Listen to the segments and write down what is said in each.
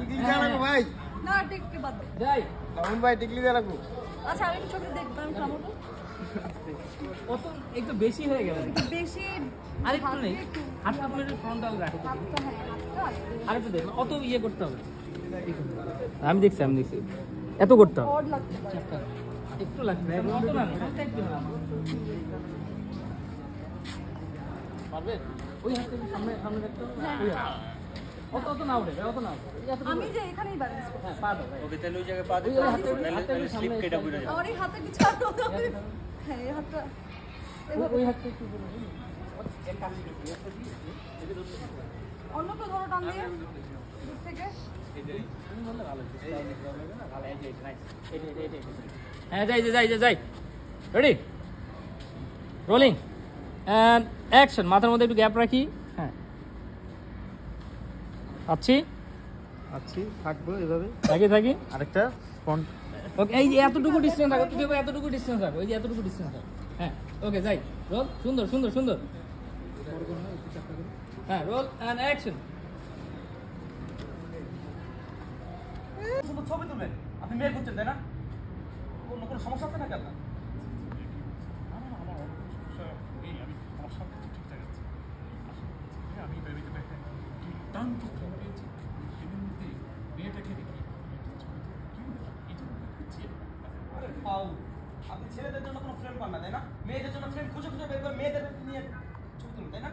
টিকলি দেয়া লাগবো ভাই? না টিকলি বাদ দে। যাই মামুন ভাই টিকলি দেয়া লাগবো? আচ্ছা আমি একটু ছবি দেখবো, আমি থামবো। কত একটু বেশি হয়ে গেল বেশি আরেকটু নেই হাতটা আপনার ফ্রন্টাল রাখো তো। হাতটা, হ্যাঁ হাতটা আসবে। আরেকটু দেখুন অত ইয়ে করতে হবে আমি দেখছি এত করতে হবে অড লাগছে। একটু লাগবে অত না হালকা একটু না পারবে ওই হাতটা সামনে সামনে রাখতে হবে ওই হাত। অত না উঠে অত না আমি যে এখানেই ব্যালেন্স করব। হ্যাঁ পা দাও ওকে তাহলে ওই জায়গায় পা দিতে তাহলে স্লিপ কেটে পড়ে যাবে। আমার এই হাতে কিছু আর হ্যাঁ এই হাতটা ওই হাতটা একটু অন্য কেউ ধরো টান দিয়ে দূর থেকে। হ্যাঁ যাই রেডি রোলিং অ্যান্ড অ্যাকশন মাথার মধ্যে একটু গ্যাপ রাখি হ্যাঁ আছি থাকবো এভাবে। থাকি আরেকটা ফ্রন্ট। ওকে এই যে এতটুকু ডিসটেন্স রাখো তুমি এতটুকু ডিসটেন্স রাখো এই যে এতটুকু ডিসটেন্স রাখো হ্যাঁ ওকে যাই রোল সুন্দর হ্যাঁ রোল অ্যান্ড অ্যাকশন ছবি তুলবেন আপনি মেয়ে করছেন তাই না? কোনো সমস্যা আছে নাকি আপনার? আপনি ছেলেদের জন্য কোনো ফ্রেম পান না তাই না? মেয়েদের জন্য ফ্রেম খুঁজে বের করে মেয়েদের নিয়ে ছবি তুলুন তাই না?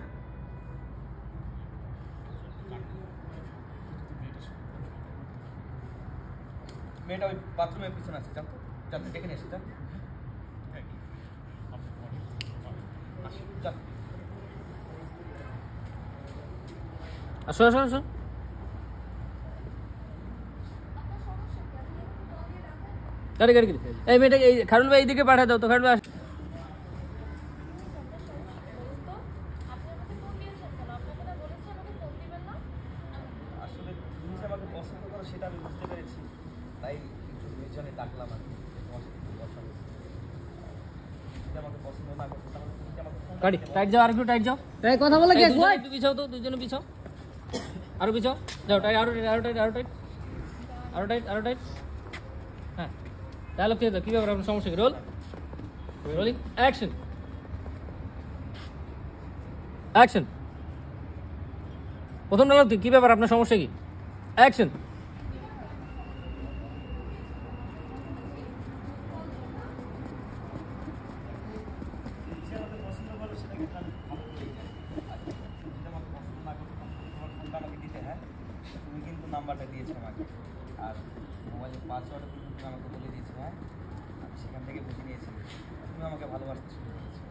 মেয়েটা ওই বাথরুমের পিছনে আছে জানতো জানতো ডেকে নিয়ে এসে যান আসো গাড়ি এই মেয়েটাকে এই খারুল ভাই এইদিকে পাঠা দাও তো খারুল ভাই আসলে তুমি যে আমাকে পছন্দ করো সেটা আমি বুঝতে পেরেছি তাই একটু নির্জনে ডাকলাম আর কি তোমার সাথে একটু কথা বলতে। যদি আমাকে পছন্দ না করতো তাহলে তুমি কি আমাকে ফোন গাড়ি টাইট যাও আর একটু টাইট যাও তাই কথা বলে কি একটু পিছাও তো দুজনে পিছাও আরো পিছাও যাও টাইট আরো টাইট হ্যাঁ ডায়লগ দিয়ে দাও কি ব্যাপার আপনার সমস্যা কি রোলিং অ্যাকশন প্রথম ডায়লগ কি ব্যাপার আপনার সমস্যা কি অ্যাকশন তুমি কিন্তু নাম্বারটা দিয়েছো আমাকে আর মোবাইলের পাসওয়ার্ডও কিন্তু তুমি আমাকে বলে দিয়েছো হ্যাঁ আমি সেখান থেকে বুঝে নিয়েছি তুমি আমাকে ভালোবাসতে শুরু করেছো।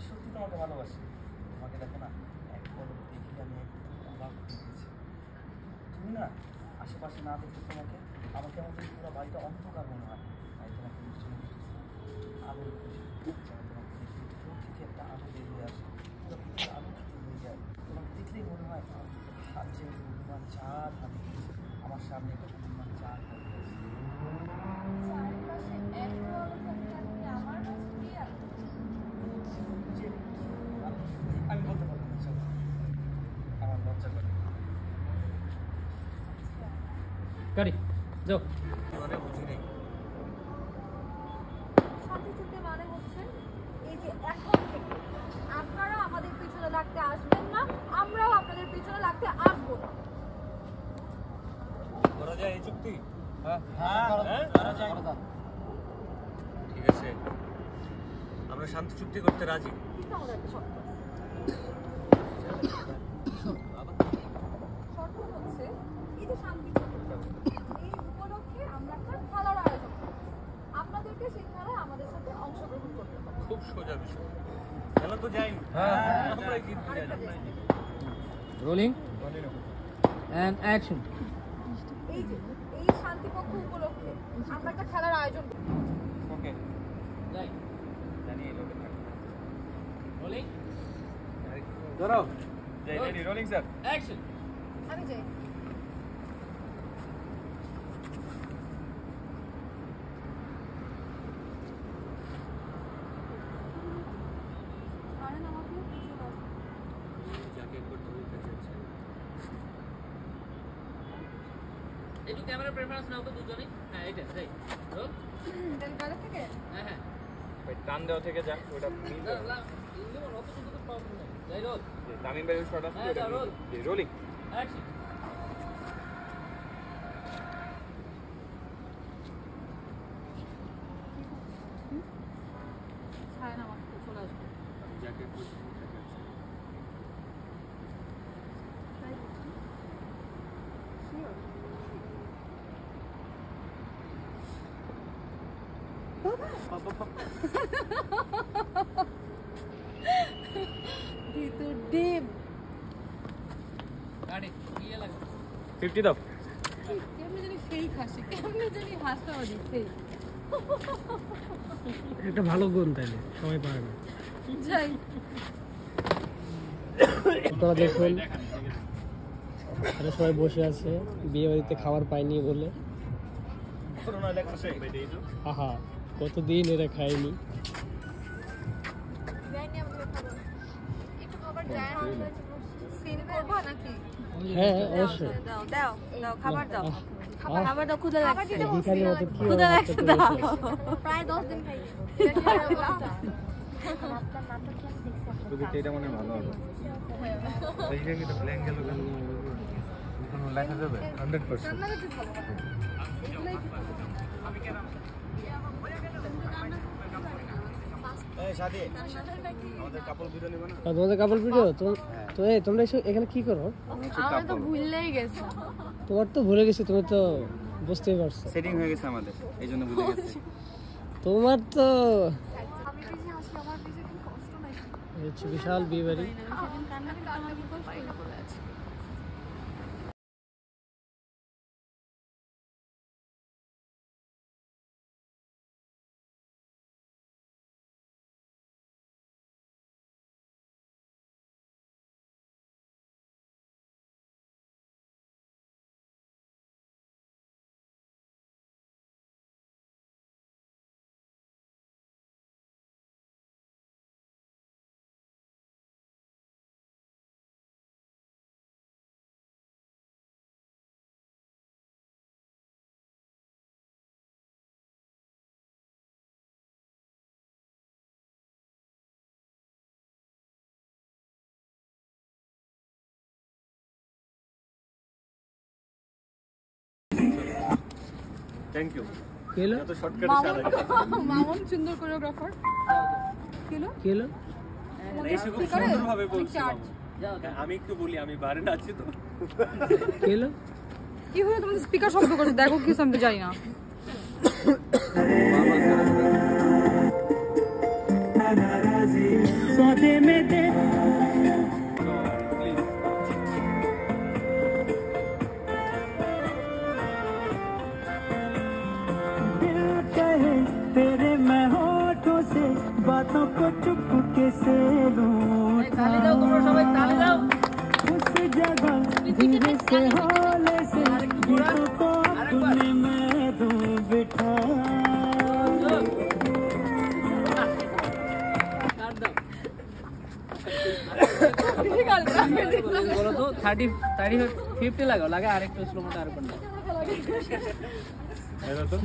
সত্যি তোমাকে ভালোবাসি তোমাকে দেখো না এক পলক দেখি আমি অবাক হয়ে গেছি। তুমি না আশেপাশে না দেখতে তোমাকে আমাকে আমাদের পুরো বাড়িটা অন্ধকার মনে হয় তাই তোমাকে নিশ্চয়ই আলো খুশি তোমাকে দেখি চোখ থেকে একটা আলো বেরিয়ে আসে পুরো পৃথিবীর আলো হয়ে যায় তোমাকে দেখলেই মনে হয় যে হনুমান চাঁদ হাতে আমার সামনে একটা হনুমান চাঁদ হাতে আছে। আমি বলতে পারবো না চলো আমার লজ্জা করে গাড়ি যাও মানে বুঝি নেই মানে হচ্ছে এই যে এখন থেকে আপনারা আমাদের পিছনে লাগতে আসবেন না, আমরাও আপনাদের পিছনে লাগতে আসবো না। করা যায় এই চুক্তি? হ্যাঁ করা যায়। ঠিক আছে আমরা শান্তি চুক্তি করতে রাজি কিন্তু আমাদের একটা শর্ত আছে। শর্ত হচ্ছে এই যে শান্তি চুক্তি এই উপলক্ষে আমরা একটা খেলার আয়োজন করছি, আপনাদেরকে সেই খেলায় আমাদের সাথে অংশগ্রহণ করতে হবে। খুব সোজা বিষয় খেলা তো যাই আমরা কিন্তু রোলিং অ্যান্ড অ্যাকশন এই যে এই শান্তিপক্ষ উপলক্ষে আমরা একটা খেলার আয়োজন করছি। ওকে যাই জানি এই লোকে থাকবে রোলিং ধরো রেডি রোলিং স্যার অ্যাকশন আমি যাই। আরে আমাকে কিছু একটু ক্যামেরা প্রেফারেন্স নাও তো দুজনেই। হ্যাঁ এটা যাই রোল। দেন বাইরে থেকে হ্যাঁ হ্যাঁ ভাই টান দেওয়া থেকে যাক ওটা প্লিজ অত সুন্দর তো প্রবলেম নেই। যাই রোল। তামিম ভাইয়ের শট আছে হ্যাঁ, ওটা রোল। Rolling action. ছায় না আমার চলে আসবে জ্যাকেট ভিতর ডিম গাড়ি ইয়ে লাগে 50 দাও কেমনে জানি সেই হাসি কেমনে জানি হাসতে দিচ্ছে একটা ভালো গুণ তাইলে সবাই পারে না। যাই আপনারা দেখুন এরা সবাই বসে আছে বিয়ে বাড়িতে খাবার পায়নি বলে। আহা কতদিন এরা খায়নি। একটু খাবার যায় সিন করবা নাকি হ্যাঁ অবশ্যই। দাও দাও দাও খাবার দাও খাবার খাবার দাও ক্ষুধা লাগছে ভিখারির মতো কি ক্ষুধা লাগছে দাও প্রায় 10 দিন খাই যদি এটা মনে ভালো হবে এইখানে তো প্ল্যান গেল কোনো লেখা যাবে 100% এই সাথী আমাদের কাপড় ভিডিও নিব না তোমাদের কাপড় ভিডিও তো এই তোমরা এসে এখানে কি করো? আমরা তো ভুললেই গেছি তোমার তো ভুলে গেছি, তুমি তো বুঝতেই পারছো। সেটিং হয়ে গেছে আমাদের এইজন্য ভুলে গেছি তোমার তো আমি বেশি হাসি আমার বেশি কোনো কষ্ট নাই এই হচ্ছে বিশাল বিয়ে বাড়ি। সেদিন কান্না কান্না করতে পারি না বলে আছে থ্যাংক ইউ কি হলো তো শর্টকাটে সারা মামুন সুন্দর কোরিওগ্রাফার কিলো কি হলো? এসে খুব সুন্দরভাবে বলছি চার্জ আমি একটু বলি আমি বাইরে আছি তো কি হলো? কি হলো তোমাদের স্পিকার শব্দ করছে দেখো কি আমি তো জানি না तेरे मैं होठों से बातों को चुपके से लूटा তালি দাও তোমরা সবাই তালি দাও उस जगह धीरे से हौले से गीतों को अपने मैं दूं बिठा কাট দাও ঠিক আছে বলো তো 30 50 লাগাও লাগে আরেকটু স্লো মোটা আর করো এটা তো